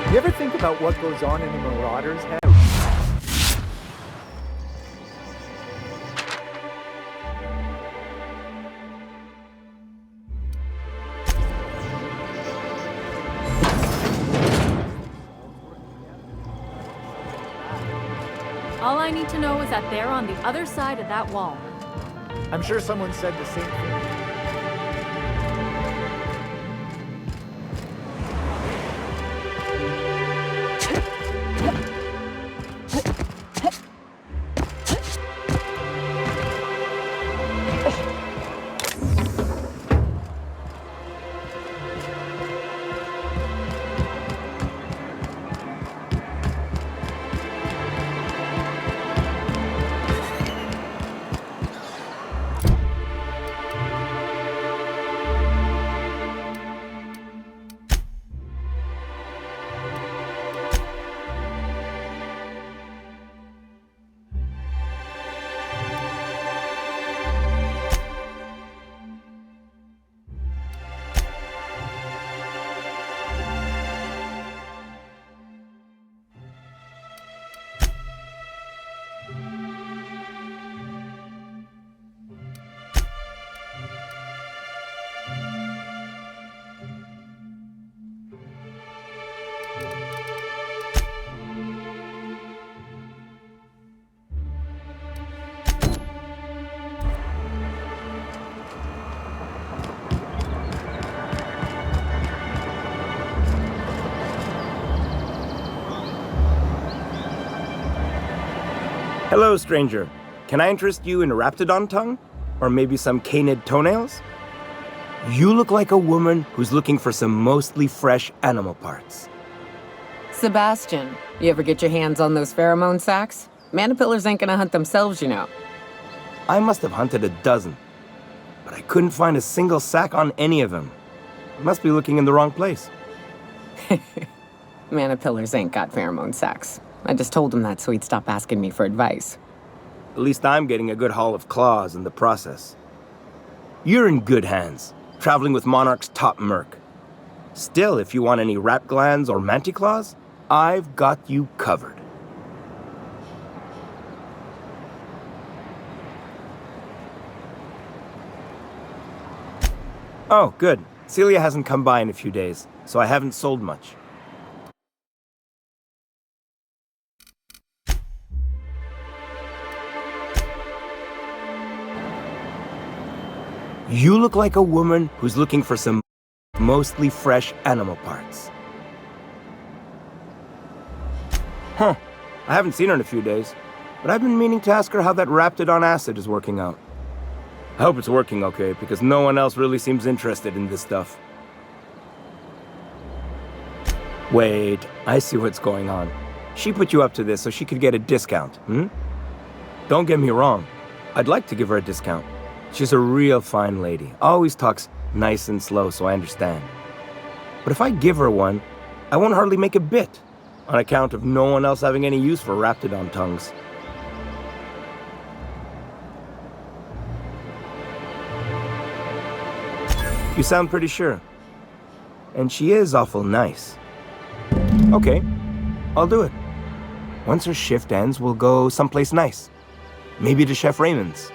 You ever think about what goes on in a marauder's head? All I need to know is that they're on the other side of that wall. I'm sure someone said the same thing. Hello, stranger. Can I interest you in raptidon tongue? Or maybe some canid toenails? You look like a woman who's looking for some mostly fresh animal parts. Sebastian, you ever get your hands on those pheromone sacs? Manipillars ain't gonna hunt themselves, you know. I must have hunted a dozen, but I couldn't find a single sack on any of them. Must be looking in the wrong place. Manipillars ain't got pheromone sacs. I just told him that so he'd stop asking me for advice. At least I'm getting a good haul of claws in the process. You're in good hands, traveling with Monarch's top merc. Still, if you want any rat glands or manticlaws, I've got you covered. Oh, good. Celia hasn't come by in a few days, so I haven't sold much. You look like a woman who's looking for some mostly fresh animal parts. Huh. I haven't seen her in a few days, but I've been meaning to ask her how that raptidon acid is working out. I hope it's working okay, because no one else really seems interested in this stuff. Wait, I see what's going on. She put you up to this so she could get a discount, hmm? Don't get me wrong. I'd like to give her a discount. She's a real fine lady. Always talks nice and slow, so I understand. But if I give her one, I won't hardly make a bit, on account of no one else having any use for raptidon tongues. You sound pretty sure. And she is awful nice. Okay, I'll do it. Once her shift ends, we'll go someplace nice. Maybe to Chef Raymond's.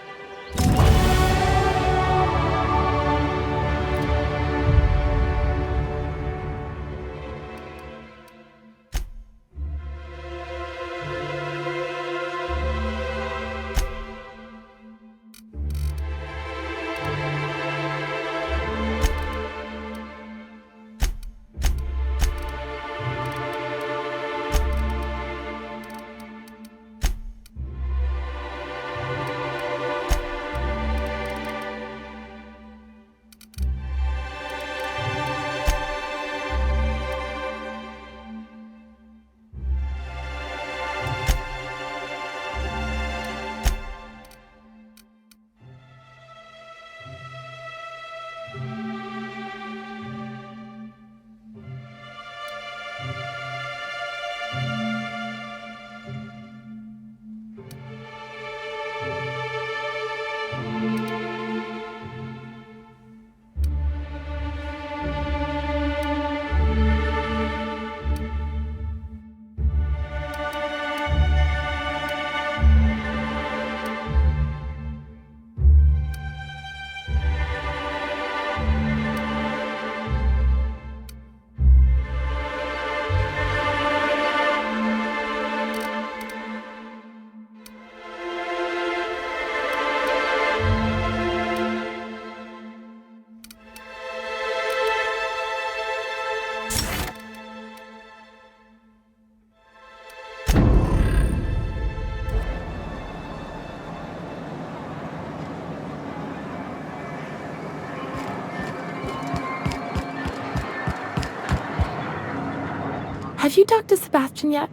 Have you talked to Sebastian yet?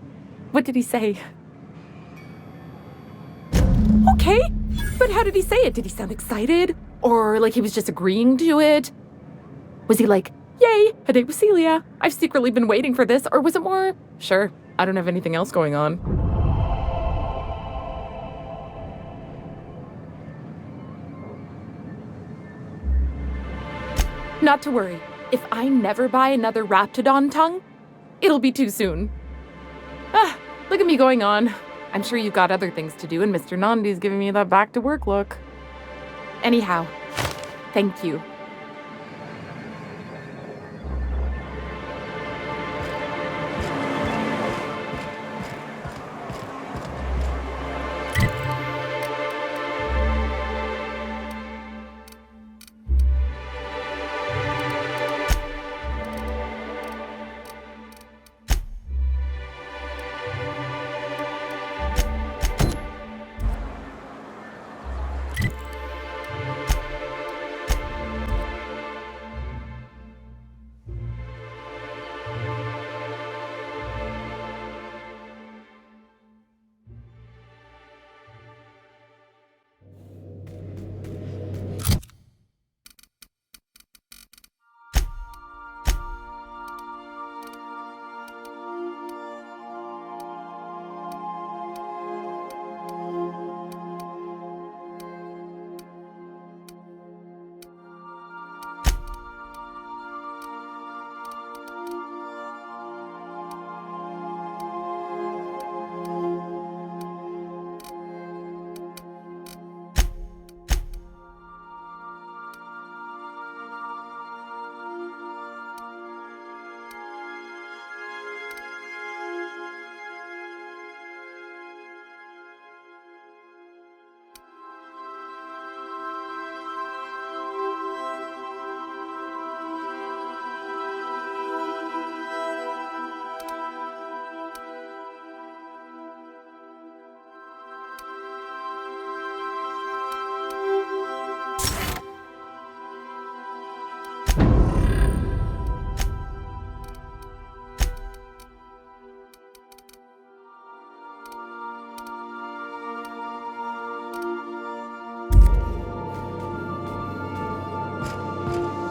What did he say? Okay, but how did he say it? Did he sound excited? Or like he was just agreeing to it? Was he like, yay, a date with Celia. I've secretly been waiting for this. Or was it more, sure, I don't have anything else going on. Not to worry. If I never buy another Raptidon tongue, it'll be too soon. Look at me going on. I'm sure you've got other things to do, and Mr. Nandi's giving me that back-to-work look. Anyhow, thank you.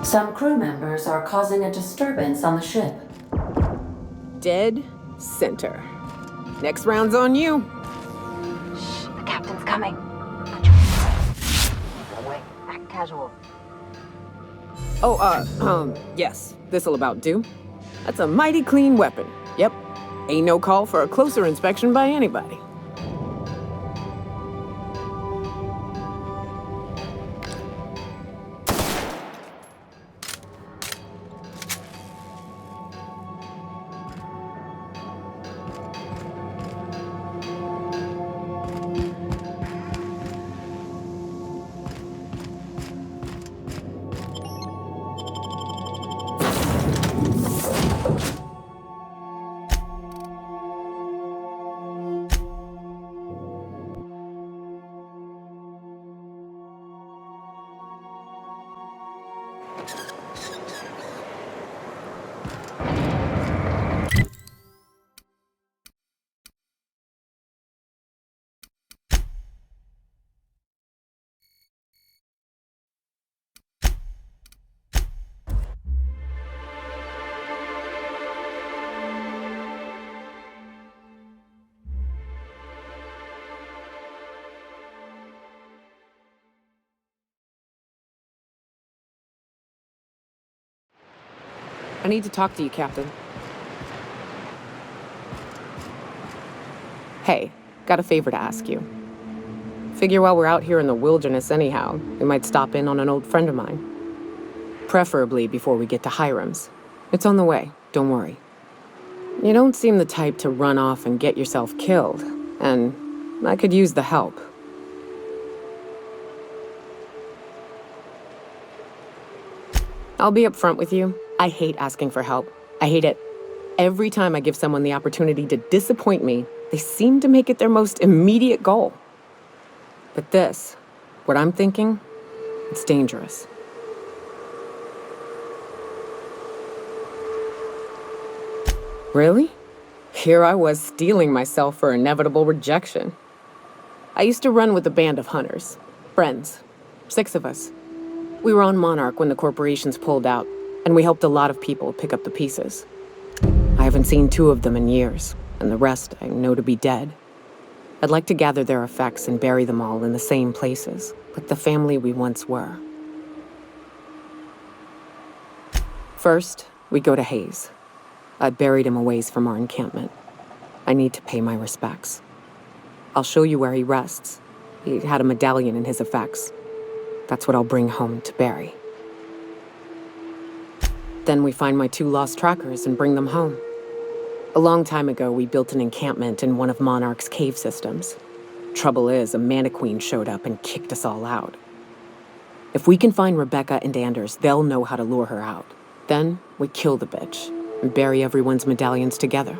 Some crew members are causing a disturbance on the ship. Dead center. Next round's on you. Shh, the captain's coming. Put your hands away. Act casual. Yes. This'll about do. That's a mighty clean weapon. Yep. Ain't no call for a closer inspection by anybody. I need to talk to you, Captain. Hey, got a favor to ask you. Figure while we're out here in the wilderness anyhow, we might stop in on an old friend of mine. Preferably before we get to Hiram's. It's on the way, don't worry. You don't seem the type to run off and get yourself killed, and I could use the help. I'll be upfront with you. I hate asking for help. I hate it. Every time I give someone the opportunity to disappoint me, they seem to make it their most immediate goal. But this, what I'm thinking, it's dangerous. Really? Here I was steeling myself for inevitable rejection. I used to run with a band of hunters. Friends. 6 of us. We were on Monarch when the corporations pulled out, and we helped a lot of people pick up the pieces. I haven't seen 2 of them in years, and the rest I know to be dead. I'd like to gather their effects and bury them all in the same places, like the family we once were. First, we go to Hayes. I buried him a ways from our encampment. I need to pay my respects. I'll show you where he rests. He had a medallion in his effects. That's what I'll bring home to Barry. Then we find my 2 lost trackers and bring them home. A long time ago, we built an encampment in one of Monarch's cave systems. Trouble is, a Mantiqueen showed up and kicked us all out. If we can find Rebecca and Anders, they'll know how to lure her out. Then we kill the bitch and bury everyone's medallions together.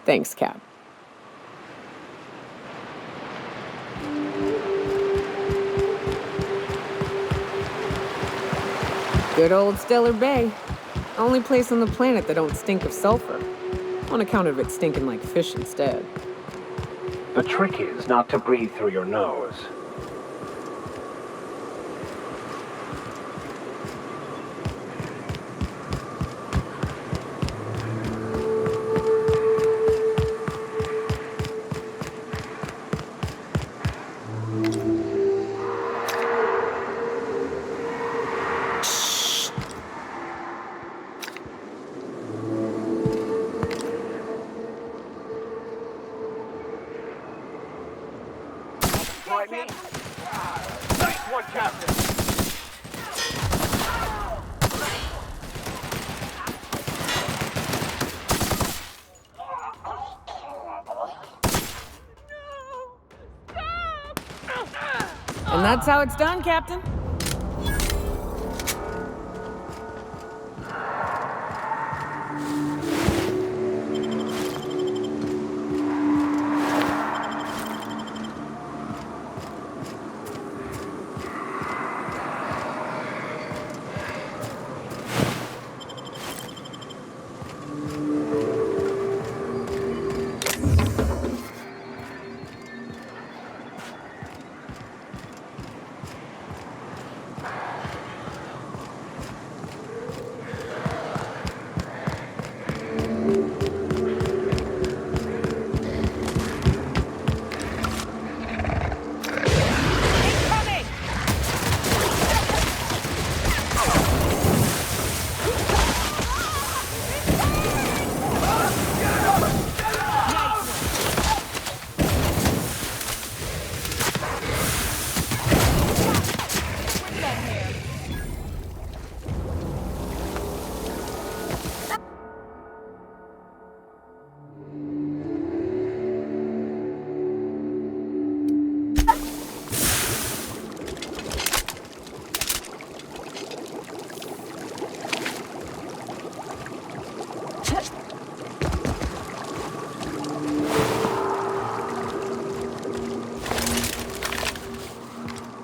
Thanks, Cap. Good old Stellar Bay. Only place on the planet that don't stink of sulfur. On account of it stinking like fish instead. The trick is not to breathe through your nose. Nice one, Captain. And that's how it's done, Captain.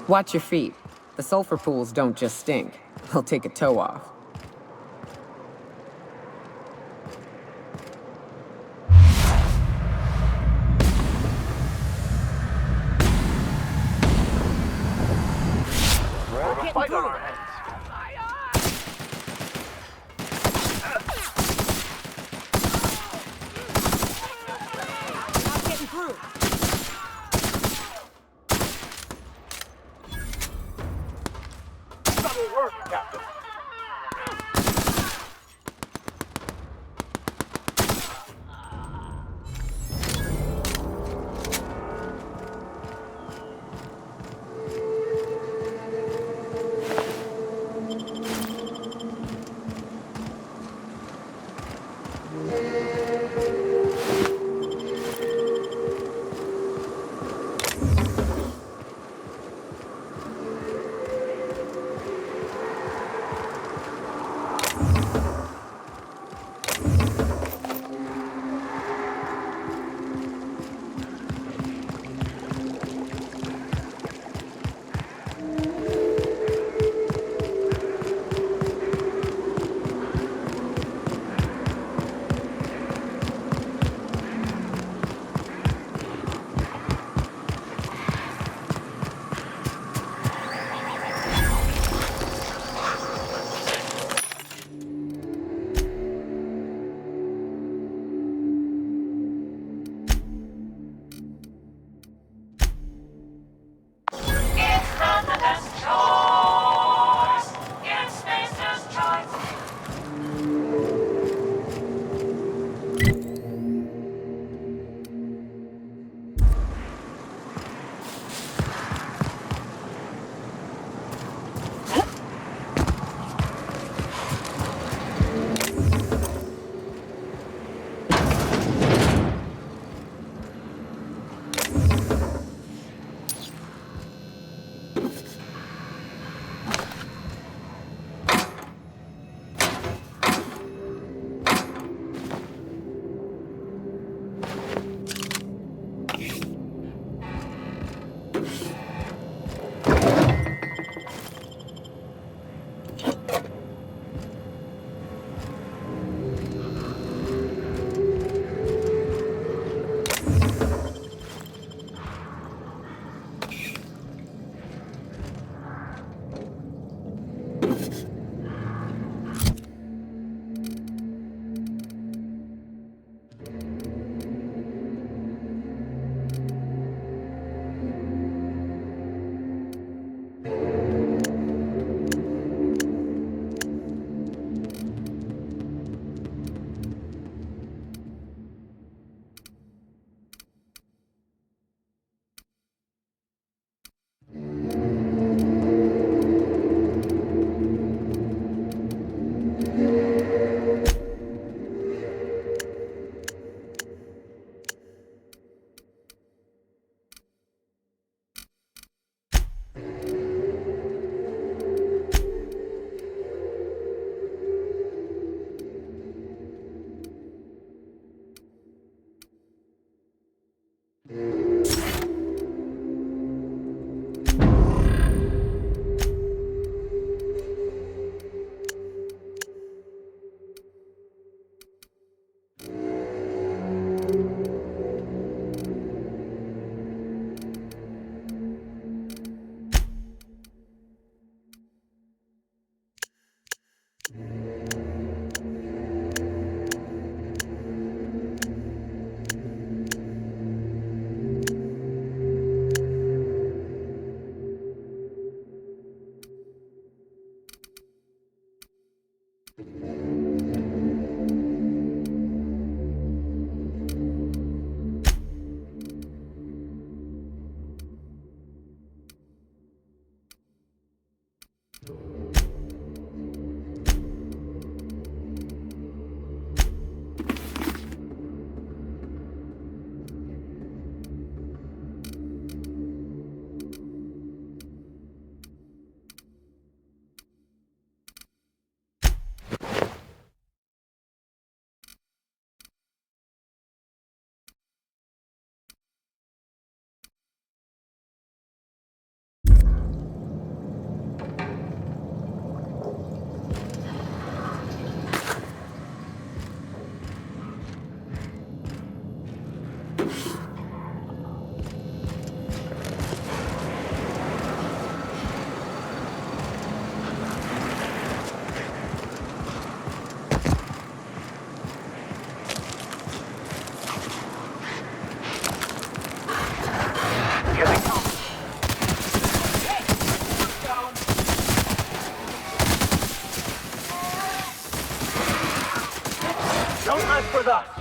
Watch your feet. The sulfur pools don't just stink. They'll take a toe off. Fight on our hands. That'll work, Captain. Don't mess with us!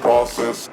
Process.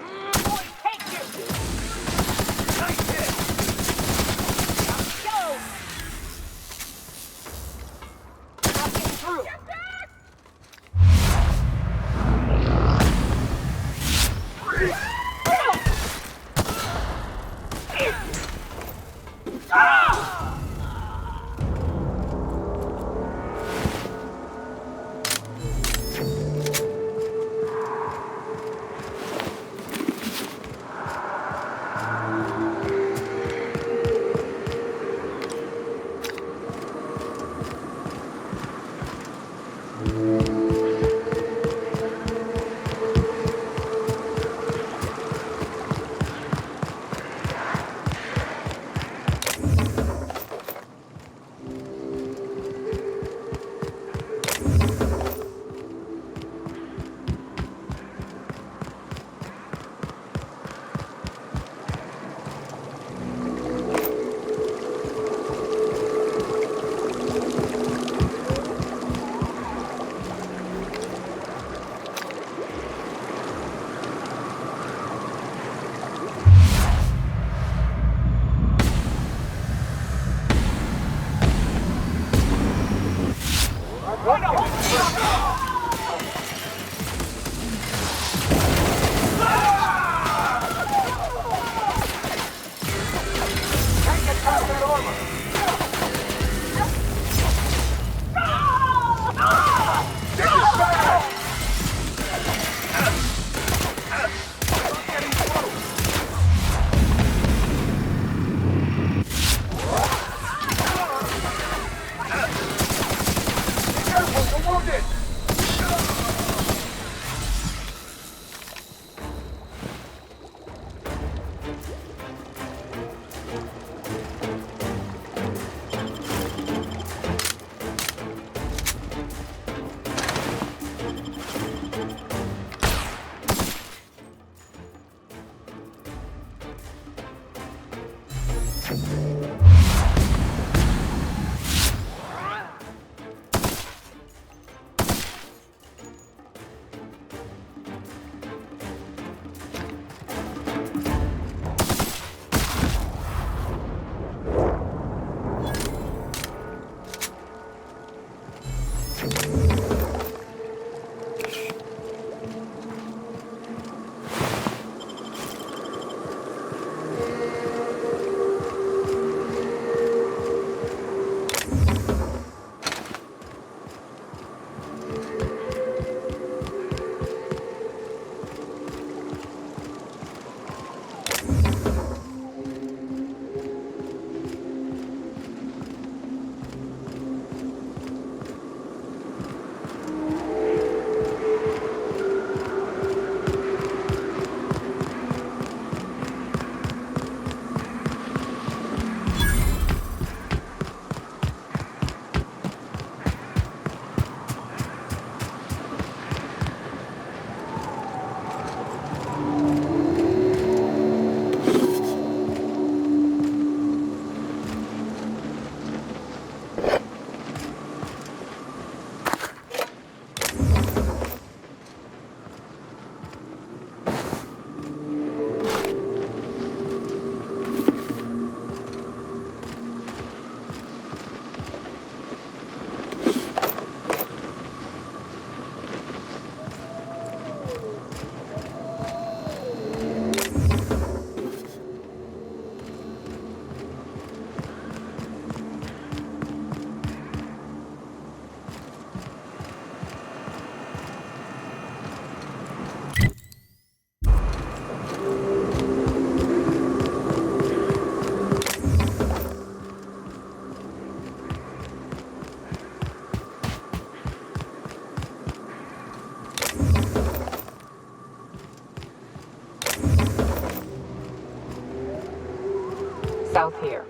here.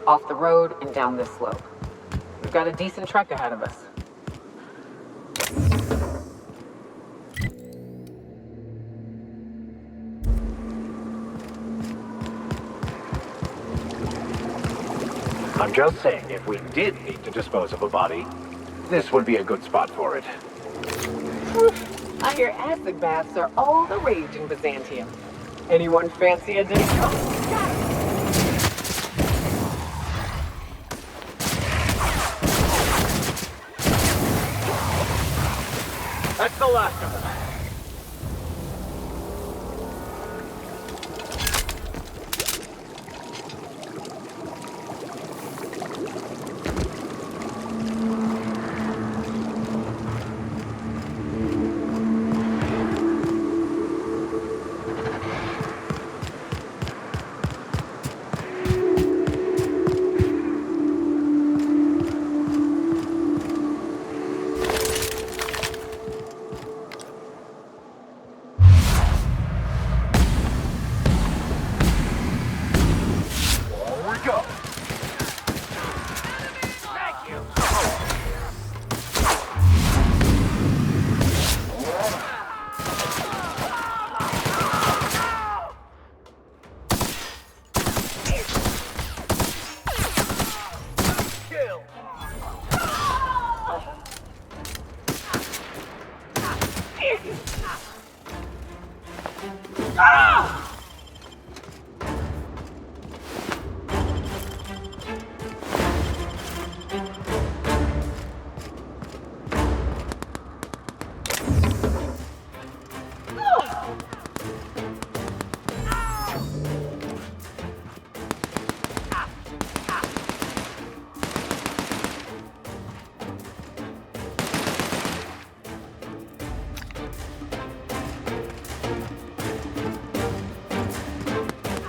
Off the road and down this slope. We've got a decent trek ahead of us. I'm just saying, if we did need to dispose of a body, this would be a good spot for it. I hear acid baths are all the rage in Byzantium. Anyone fancy a day? Oh, got it. That's the last of them.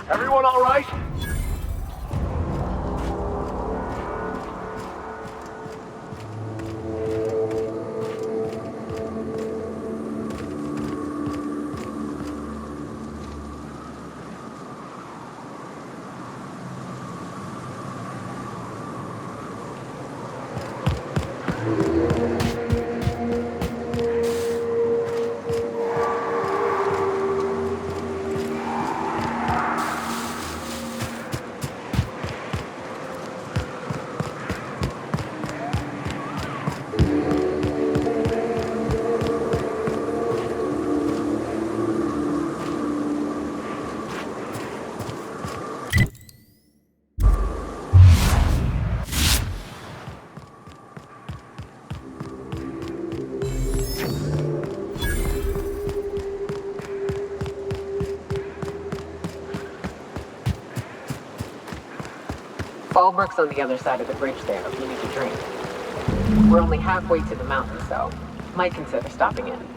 Everyone all right? Fallbrook's on the other side of the bridge there if you need a drink. We're only halfway to the mountain, so might consider stopping in.